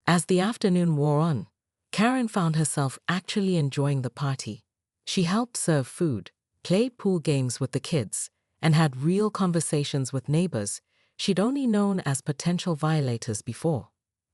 As the afternoon wore on, Karen found herself actually enjoying the party. She helped serve food, played pool games with the kids, and had real conversations with neighbors she'd only known as potential violators before.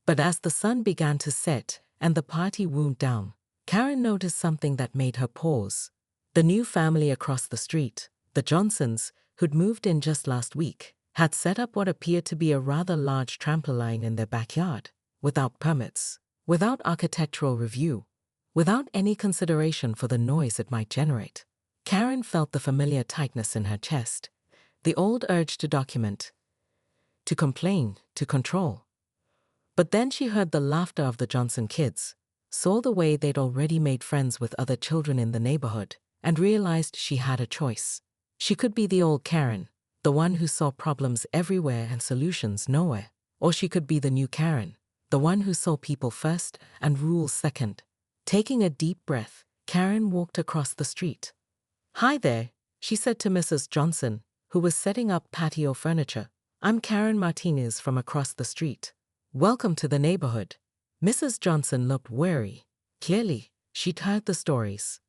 But as the sun began to set and the party wound down, Karen noticed something that made her pause. The new family across the street, the Johnsons, who'd moved in just last week, had set up what appeared to be a rather large trampoline in their backyard, without permits, without architectural review, without any consideration for the noise it might generate. Karen felt the familiar tightness in her chest, the old urge to document, to complain, to control. But then she heard the laughter of the Johnson kids, saw the way they'd already made friends with other children in the neighborhood, and realized she had a choice. She could be the old Karen, the one who saw problems everywhere and solutions nowhere, or she could be the new Karen, the one who saw people first and rules second. Taking a deep breath, Karen walked across the street. "Hi there," she said to Mrs. Johnson, who was setting up patio furniture. "I'm Karen Martinez from across the street. Welcome to the neighborhood." Mrs. Johnson looked wary. Clearly, she'd heard the stories.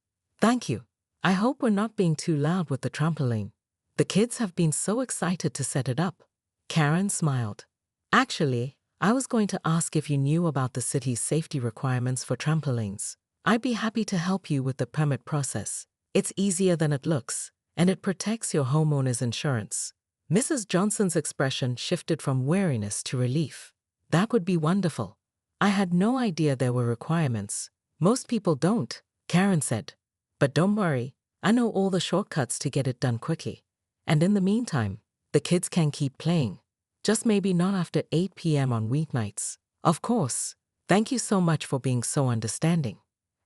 "Thank you. I hope we're not being too loud with the trampoline. The kids have been so excited to set it up." Karen smiled. "Actually, I was going to ask if you knew about the city's safety requirements for trampolines. I'd be happy to help you with the permit process. It's easier than it looks, and it protects your homeowner's insurance." Mrs. Johnson's expression shifted from wariness to relief. "That would be wonderful. I had no idea there were requirements. Most people don't," Karen said. "But don't worry, I know all the shortcuts to get it done quickly. And in the meantime, the kids can keep playing. Just maybe not after 8 p.m. on weeknights. Of course. Thank you so much for being so understanding."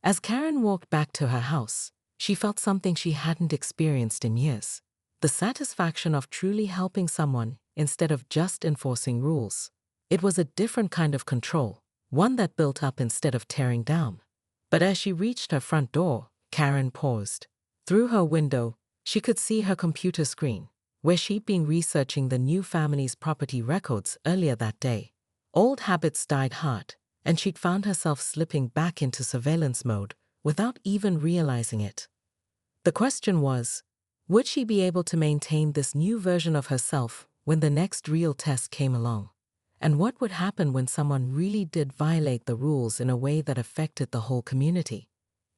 As Karen walked back to her house, she felt something she hadn't experienced in years. The satisfaction of truly helping someone instead of just enforcing rules. It was a different kind of control, one that built up instead of tearing down. But as she reached her front door, Karen paused. Through her window, she could see her computer screen, where she'd been researching the new family's property records earlier that day. Old habits died hard, and she'd found herself slipping back into surveillance mode without even realizing it. The question was, would she be able to maintain this new version of herself when the next real test came along? And what would happen when someone really did violate the rules in a way that affected the whole community?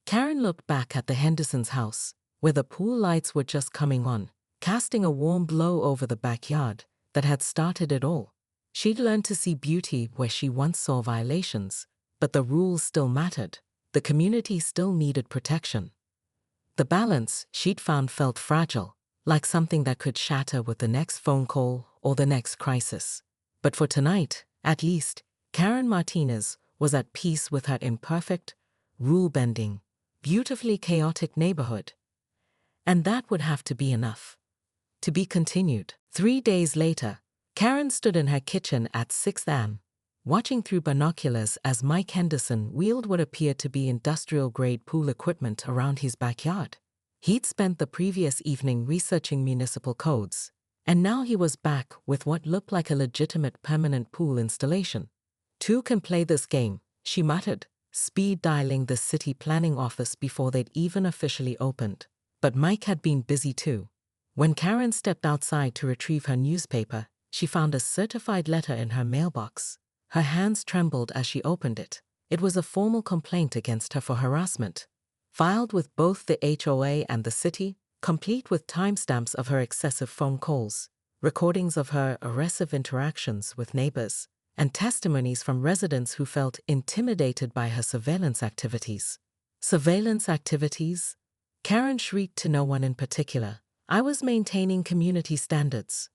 Karen looked back at the Hendersons' house, where the pool lights were just coming on, casting a warm glow over the backyard that had started it all. She'd learned to see beauty where she once saw violations, but the rules still mattered. The community still needed protection. The balance she'd found felt fragile, like something that could shatter with the next phone call or the next crisis. But for tonight, at least, Karen Martinez was at peace with her imperfect, rule-bending, beautifully chaotic neighborhood. And that would have to be enough. To be continued. 3 days later, Karen stood in her kitchen at 6 a.m., watching through binoculars as Mike Henderson wheeled what appeared to be industrial-grade pool equipment around his backyard. He'd spent the previous evening researching municipal codes, and now he was back with what looked like a legitimate permanent pool installation. "Two can play this game," she muttered, speed dialing the city planning office before they'd even officially opened. But Mike had been busy too. When Karen stepped outside to retrieve her newspaper, she found a certified letter in her mailbox. Her hands trembled as she opened it. It was a formal complaint against her for harassment, filed with both the HOA and the city, complete with timestamps of her excessive phone calls, recordings of her aggressive interactions with neighbors, and testimonies from residents who felt intimidated by her surveillance activities. Surveillance activities? Karen shrieked to no one in particular. "I was maintaining community standards."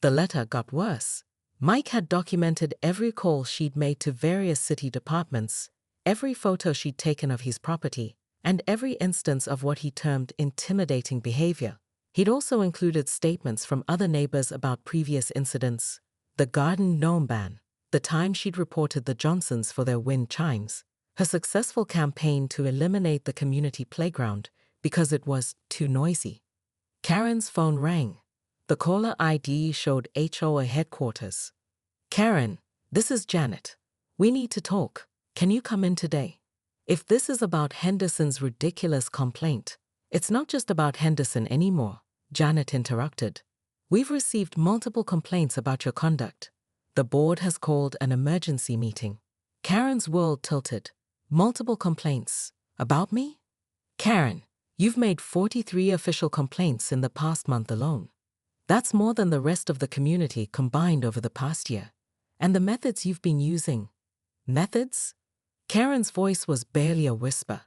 The letter got worse. Mike had documented every call she'd made to various city departments, every photo she'd taken of his property, and every instance of what he termed intimidating behavior. He'd also included statements from other neighbors about previous incidents, the garden gnome ban, the time she'd reported the Johnsons for their wind chimes, her successful campaign to eliminate the community playground because it was too noisy. Karen's phone rang. The caller ID showed HOA headquarters. "Karen, this is Janet. We need to talk. Can you come in today? If this is about Henderson's ridiculous complaint, it's not just about Henderson anymore, Janet interrupted. We've received multiple complaints about your conduct. The board has called an emergency meeting. Karen's world tilted. Multiple complaints. About me? Karen, you've made 43 official complaints in the past month alone. That's more than the rest of the community combined over the past year. And the methods you've been using. Methods? Karen's voice was barely a whisper.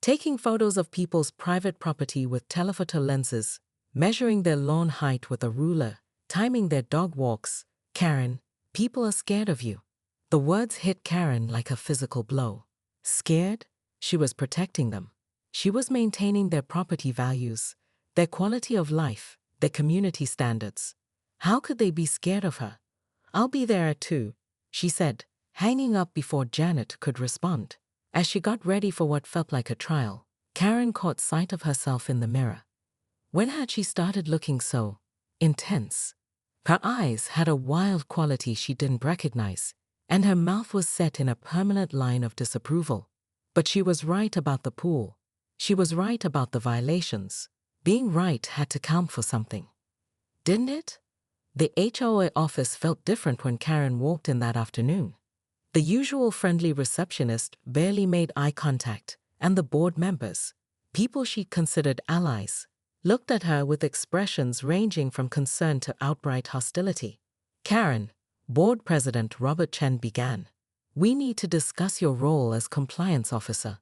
Taking photos of people's private property with telephoto lenses, measuring their lawn height with a ruler, timing their dog walks. Karen, people are scared of you. The words hit Karen like a physical blow. Scared? She was protecting them. She was maintaining their property values, their quality of life, their community standards. How could they be scared of her? I'll be there at 2, she said, hanging up before Janet could respond. As she got ready for what felt like a trial, Karen caught sight of herself in the mirror. When had she started looking so intense? Her eyes had a wild quality she didn't recognize, and her mouth was set in a permanent line of disapproval. But she was right about the pool. She was right about the violations. Being right had to count for something. Didn't it? The HOA office felt different when Karen walked in that afternoon. The usual friendly receptionist barely made eye contact, and the board members, people she considered allies, looked at her with expressions ranging from concern to outright hostility. Karen, board president Robert Chen began. We need to discuss your role as compliance officer.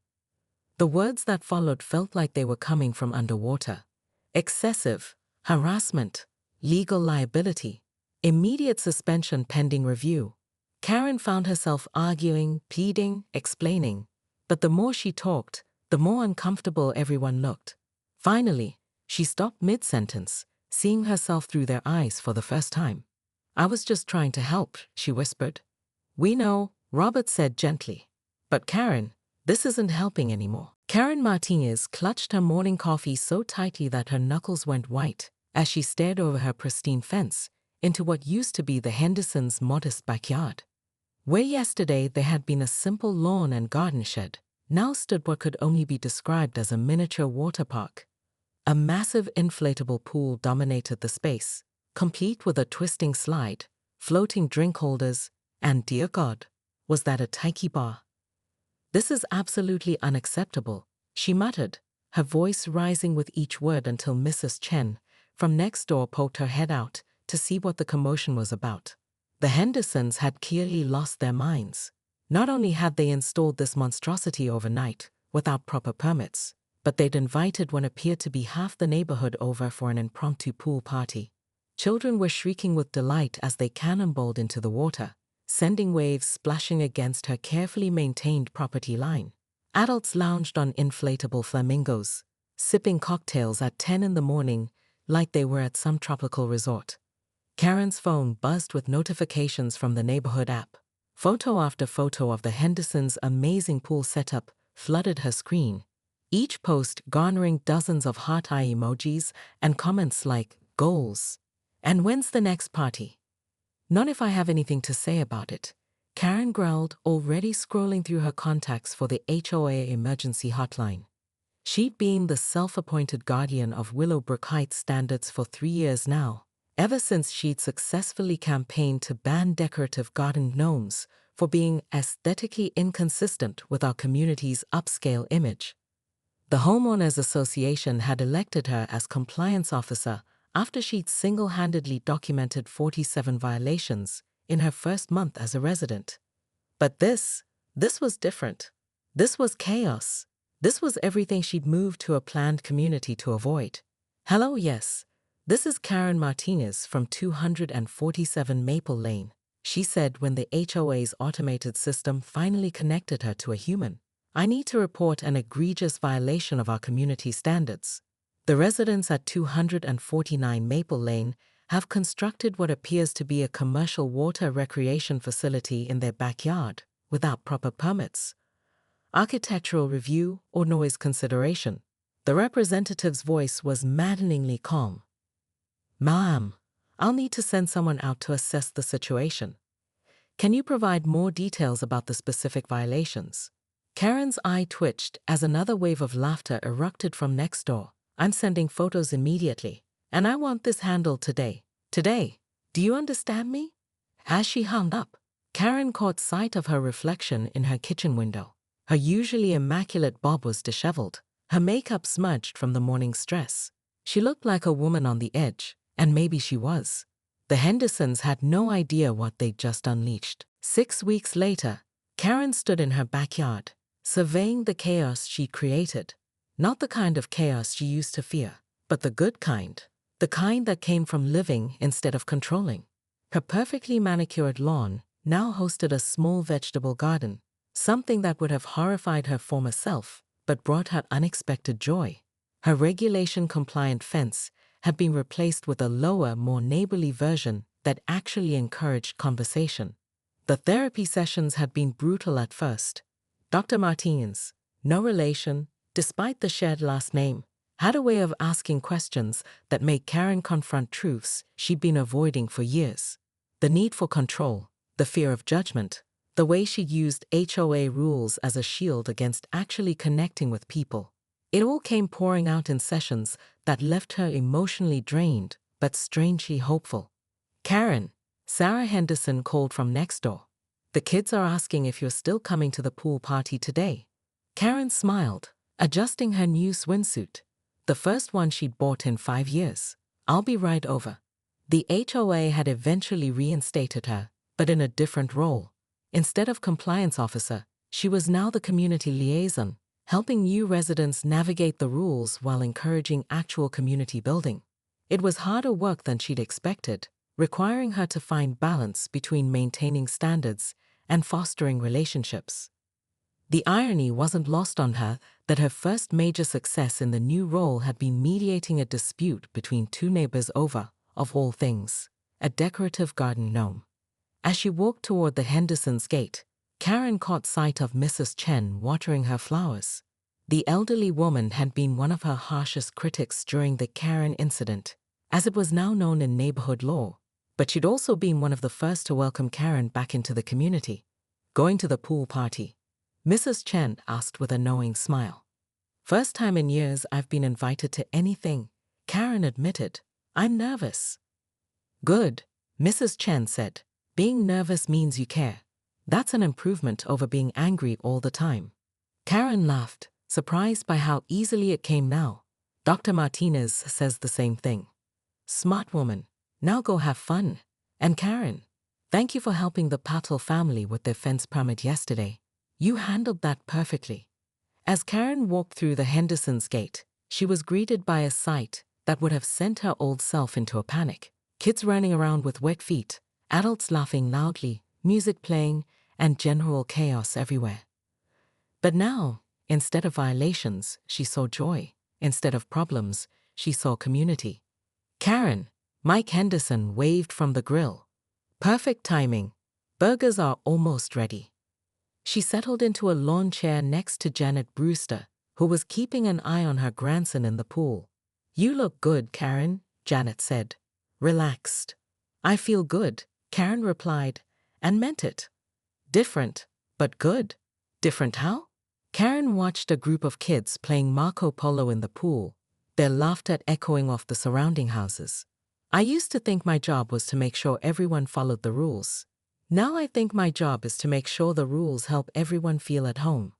The words that followed felt like they were coming from underwater. Excessive, harassment, legal liability, immediate suspension pending review. Karen found herself arguing, pleading, explaining, but the more she talked, the more uncomfortable everyone looked. Finally, she stopped mid-sentence, seeing herself through their eyes for the first time. I was just trying to help, she whispered. We know, Robert said gently. But Karen, this isn't helping anymore. Karen Martinez clutched her morning coffee so tightly that her knuckles went white as she stared over her pristine fence into what used to be the Hendersons' modest backyard. Where yesterday there had been a simple lawn and garden shed, now stood what could only be described as a miniature water park. A massive inflatable pool dominated the space, complete with a twisting slide, floating drink holders, and, dear God, was that a tiki bar? This is absolutely unacceptable, she muttered, her voice rising with each word until Mrs. Chen, from next door, poked her head out to see what the commotion was about. The Hendersons had clearly lost their minds. Not only had they installed this monstrosity overnight, without proper permits, but they'd invited what appeared to be half the neighborhood over for an impromptu pool party. Children were shrieking with delight as they cannonballed into the water, sending waves splashing against her carefully maintained property line. Adults lounged on inflatable flamingos, sipping cocktails at 10 in the morning like they were at some tropical resort. Karen's phone buzzed with notifications from the neighborhood app. Photo after photo of the Hendersons' amazing pool setup flooded her screen, each post garnering dozens of heart eye emojis and comments like, goals. And when's the next party? Not if I have anything to say about it, Karen growled, already scrolling through her contacts for the HOA emergency hotline. She'd been the self-appointed guardian of Willowbrook Heights standards for 3 years now, ever since she'd successfully campaigned to ban decorative garden gnomes for being aesthetically inconsistent with our community's upscale image. The Homeowners Association had elected her as compliance officer after she'd single-handedly documented 47 violations in her first month as a resident. But this was different. This was chaos. This was everything she'd moved to a planned community to avoid. Hello, yes. This is Karen Martinez from 247 Maple Lane, she said when the HOA's automated system finally connected her to a human. I need to report an egregious violation of our community standards. The residents at 249 Maple Lane have constructed what appears to be a commercial water recreation facility in their backyard without proper permits, architectural review, or noise consideration. The representative's voice was maddeningly calm. Ma'am, I'll need to send someone out to assess the situation. Can you provide more details about the specific violations? Karen's eye twitched as another wave of laughter erupted from next door. I'm sending photos immediately, and I want this handled today. Today. Do you understand me? As she hung up, Karen caught sight of her reflection in her kitchen window. Her usually immaculate bob was disheveled, her makeup smudged from the morning stress. She looked like a woman on the edge, and maybe she was. The Hendersons had no idea what they'd just unleashed. 6 weeks later, Karen stood in her backyard, surveying the chaos she created. Not the kind of chaos she used to fear, but the good kind. The kind that came from living instead of controlling. Her perfectly manicured lawn now hosted a small vegetable garden, something that would have horrified her former self, but brought her unexpected joy. Her regulation-compliant fence had been replaced with a lower, more neighborly version that actually encouraged conversation. The therapy sessions had been brutal at first. Dr. Martinez, no relation, despite the shared last name, had a way of asking questions that made Karen confront truths she'd been avoiding for years. The need for control, the fear of judgment, the way she used HOA rules as a shield against actually connecting with people. It all came pouring out in sessions that left her emotionally drained, but strangely hopeful. Karen, Sarah Henderson called from next door. The kids are asking if you're still coming to the pool party today. Karen smiled, adjusting her new swimsuit. The first one she'd bought in 5 years. I'll be right over. The HOA had eventually reinstated her, but in a different role. Instead of compliance officer, she was now the community liaison, helping new residents navigate the rules while encouraging actual community building. It was harder work than she'd expected, requiring her to find balance between maintaining standards and fostering relationships. The irony wasn't lost on her that her first major success in the new role had been mediating a dispute between 2 neighbors over, of all things, a decorative garden gnome. As she walked toward the Hendersons' gate, Karen caught sight of Mrs. Chen watering her flowers. The elderly woman had been one of her harshest critics during the Karen incident, as it was now known in neighborhood law, but she'd also been one of the first to welcome Karen back into the community. Going to the pool party? Mrs. Chen asked with a knowing smile. First time in years I've been invited to anything, Karen admitted. I'm nervous. Good, Mrs. Chen said. Being nervous means you care. That's an improvement over being angry all the time. Karen laughed, surprised by how easily it came now. Dr. Martinez says the same thing. Smart woman. Now go have fun. And Karen, thank you for helping the Patel family with their fence permit yesterday. You handled that perfectly. As Karen walked through the Hendersons' gate, she was greeted by a sight that would have sent her old self into a panic. Kids running around with wet feet, adults laughing loudly, music playing, and general chaos everywhere. But now, instead of violations, she saw joy. Instead of problems, she saw community. Karen, Mike Henderson waved from the grill. Perfect timing. Burgers are almost ready. She settled into a lawn chair next to Janet Brewster, who was keeping an eye on her grandson in the pool. You look good, Karen, Janet said. Relaxed. I feel good, Karen replied, and meant it. Different, but good. Different how? Karen watched a group of kids playing Marco Polo in the pool, their laughter echoing off the surrounding houses. I used to think my job was to make sure everyone followed the rules. Now I think my job is to make sure the rules help everyone feel at home.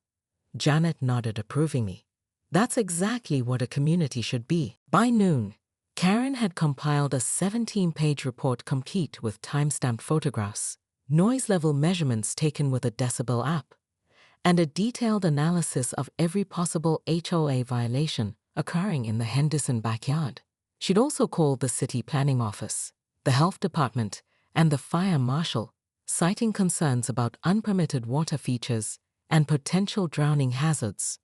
Janet nodded approvingly. That's exactly what a community should be. By noon, Karen had compiled a 17-page report complete with time-stamped photographs, noise level measurements taken with a decibel app, and a detailed analysis of every possible HOA violation occurring in the Henderson backyard. She'd also called the city planning office, the health department, and the fire marshal, citing concerns about unpermitted water features and potential drowning hazards.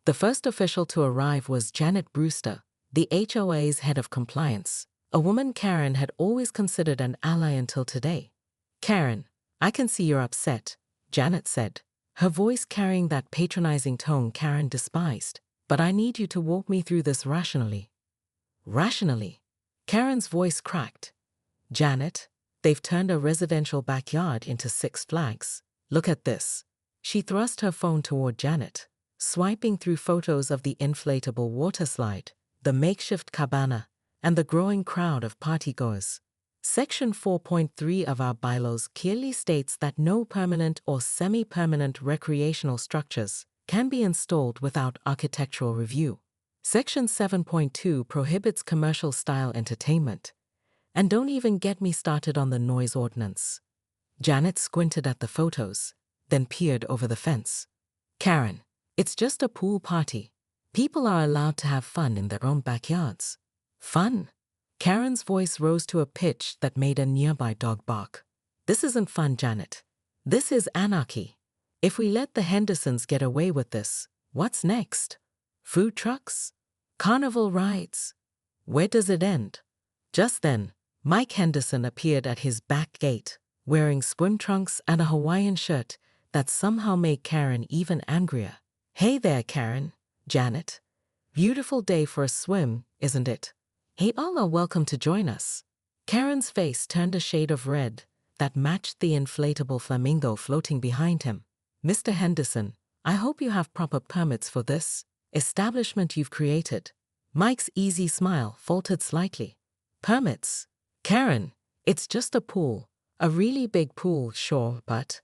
The first official to arrive was Janet Brewster, the HOA's head of compliance, a woman Karen had always considered an ally until today. Karen, I can see you're upset, Janet said, her voice carrying that patronizing tone Karen despised. But I need you to walk me through this rationally. Rationally? Karen's voice cracked. Janet, They've turned a residential backyard into Six Flags. Look at this. She thrust her phone toward Janet, swiping through photos of the inflatable water slide, the makeshift cabana, and the growing crowd of partygoers. Section 4.3 of our bylaws clearly states that no permanent or semi-permanent recreational structures can be installed without architectural review. Section 7.2 prohibits commercial-style entertainment. And don't even get me started on the noise ordinance. Janet squinted at the photos, then peered over the fence. Karen, it's just a pool party. People are allowed to have fun in their own backyards. Fun? Karen's voice rose to a pitch that made a nearby dog bark. This isn't fun, Janet. This is anarchy. If we let the Hendersons get away with this, what's next? Food trucks? Carnival rides? Where does it end? Just then, Mike Henderson appeared at his back gate, wearing swim trunks and a Hawaiian shirt that somehow made Karen even angrier. Hey there, Karen. Janet. Beautiful day for a swim, isn't it? Hey, all are welcome to join us. Karen's face turned a shade of red that matched the inflatable flamingo floating behind him. Mr. Henderson, I hope you have proper permits for this establishment you've created. Mike's easy smile faltered slightly. Permits? Karen, it's just a pool. A really big pool, sure, but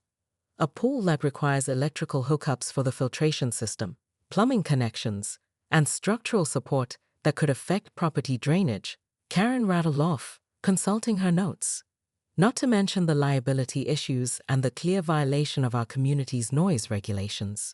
a pool that requires electrical hookups for the filtration system, plumbing connections, and structural support that could affect property drainage, Karen rattled off, consulting her notes. Not to mention the liability issues and the clear violation of our community's noise regulations.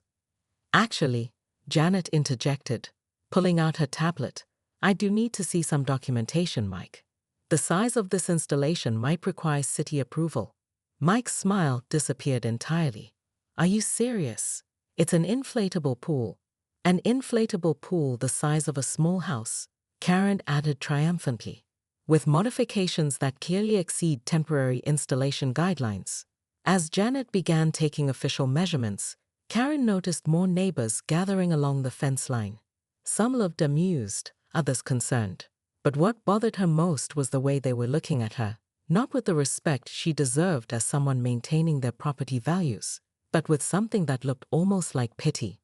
Actually, Janet interjected, pulling out her tablet. I do need to see some documentation, Mike. The size of this installation might require city approval. Mike's smile disappeared entirely. Are you serious? It's an inflatable pool. An inflatable pool the size of a small house, Karen added triumphantly, with modifications that clearly exceed temporary installation guidelines. As Janet began taking official measurements, Karen noticed more neighbors gathering along the fence line. Some looked amused, others concerned. But what bothered her most was the way they were looking at her, not with the respect she deserved as someone maintaining their property values, but with something that looked almost like pity.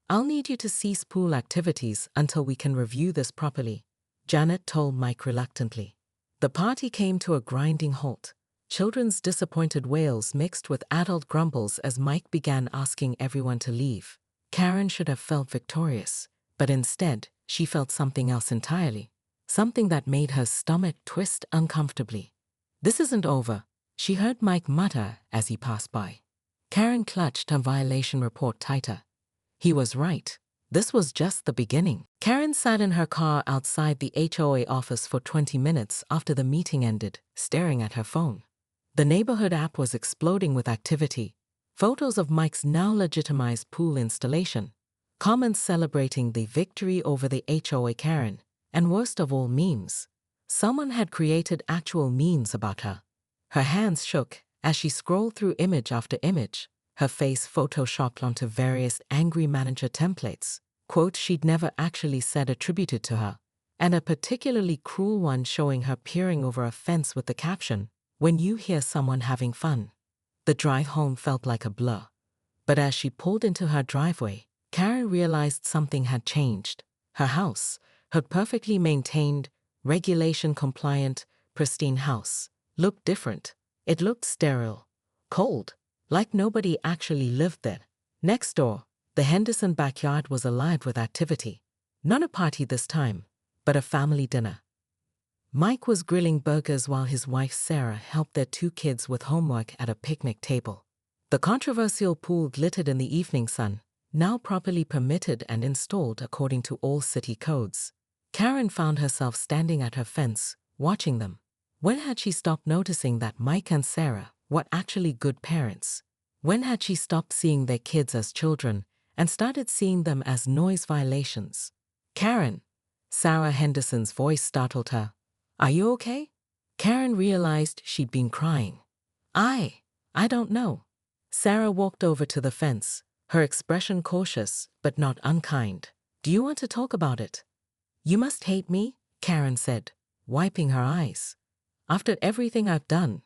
I'll need you to cease pool activities until we can review this properly, Janet told Mike reluctantly. The party came to a grinding halt. Children's disappointed wails mixed with adult grumbles as Mike began asking everyone to leave. Karen should have felt victorious, but instead, she felt something else entirely. Something that made her stomach twist uncomfortably. This isn't over, she heard Mike mutter as he passed by. Karen clutched her violation report tighter. He was right. This was just the beginning. Karen sat in her car outside the HOA office for 20 minutes after the meeting ended, staring at her phone. The neighborhood app was exploding with activity. Photos of Mike's now legitimized pool installation. Comments celebrating the victory over the HOA Karen. And worst of all, memes. Someone had created actual memes about her. Her hands shook as she scrolled through image after image, her face photoshopped onto various angry manager templates, quotes she'd never actually said attributed to her, and a particularly cruel one showing her peering over a fence with the caption, "When you hear someone having fun." The drive home felt like a blur. But as she pulled into her driveway, Karen realized something had changed. Her house, her perfectly maintained, regulation-compliant, pristine house, looked different. It looked sterile, cold, like nobody actually lived there. Next door, the Henderson backyard was alive with activity. Not a party this time, but a family dinner. Mike was grilling burgers while his wife Sarah helped their 2 kids with homework at a picnic table. The controversial pool glittered in the evening sun, now properly permitted and installed according to all city codes. Karen found herself standing at her fence, watching them. When had she stopped noticing that Mike and Sarah were actually good parents? When had she stopped seeing their kids as children and started seeing them as noise violations? Karen, Sarah Henderson's voice startled her. Are you okay? Karen realized she'd been crying. I don't know. Sarah walked over to the fence, her expression cautious but not unkind. Do you want to talk about it? You must hate me, Karen said, wiping her eyes. After everything I've done.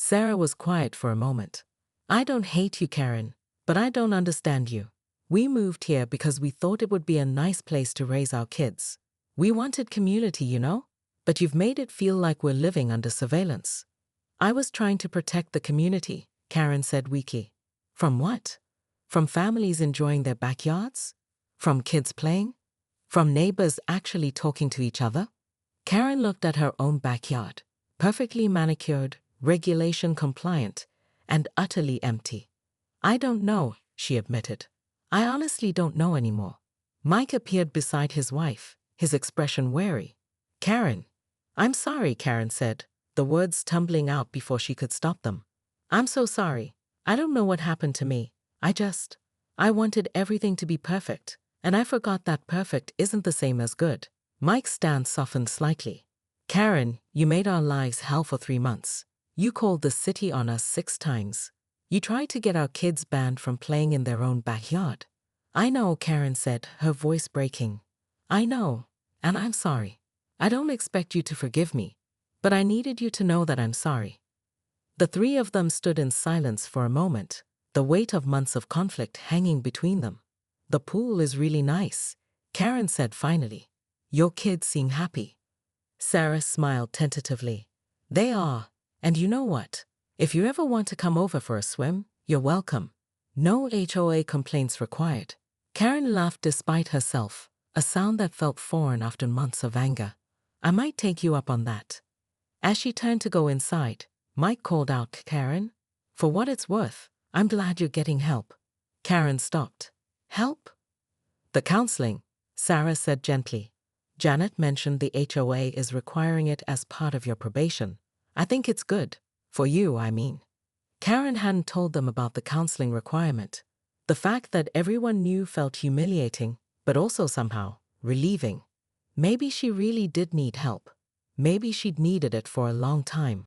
Sarah was quiet for a moment. I don't hate you, Karen, but I don't understand you. We moved here because we thought it would be a nice place to raise our kids. We wanted community, you know? But you've made it feel like we're living under surveillance. I was trying to protect the community, Karen said weakly. From what? From families enjoying their backyards? From kids playing? From neighbors actually talking to each other? Karen looked at her own backyard, perfectly manicured, regulation compliant, and utterly empty. I don't know, she admitted. I honestly don't know anymore. Mike appeared beside his wife, his expression wary. Karen. I'm sorry, Karen said, the words tumbling out before she could stop them. I'm so sorry. I don't know what happened to me. I wanted everything to be perfect, and I forgot that perfect isn't the same as good. Mike's stance softened slightly. Karen, you made our lives hell for 3 months. You called the city on us 6 times. You tried to get our kids banned from playing in their own backyard. I know, Karen said, her voice breaking. I know, and I'm sorry. I don't expect you to forgive me, but I needed you to know that I'm sorry. The 3 of them stood in silence for a moment, the weight of months of conflict hanging between them. The pool is really nice, Karen said finally. Your kids seem happy. Sarah smiled tentatively. They are, and you know what? If you ever want to come over for a swim, you're welcome. No HOA complaints required. Karen laughed despite herself, a sound that felt foreign after months of anger. I might take you up on that. As she turned to go inside, Mike called out, Karen, for what it's worth, I'm glad you're getting help. Karen stopped. Help? The counseling, Sarah said gently. Janet mentioned the HOA is requiring it as part of your probation. I think it's good. For you, I mean. Karen hadn't told them about the counseling requirement. The fact that everyone knew felt humiliating, but also somehow relieving. Maybe she really did need help. Maybe she'd needed it for a long time.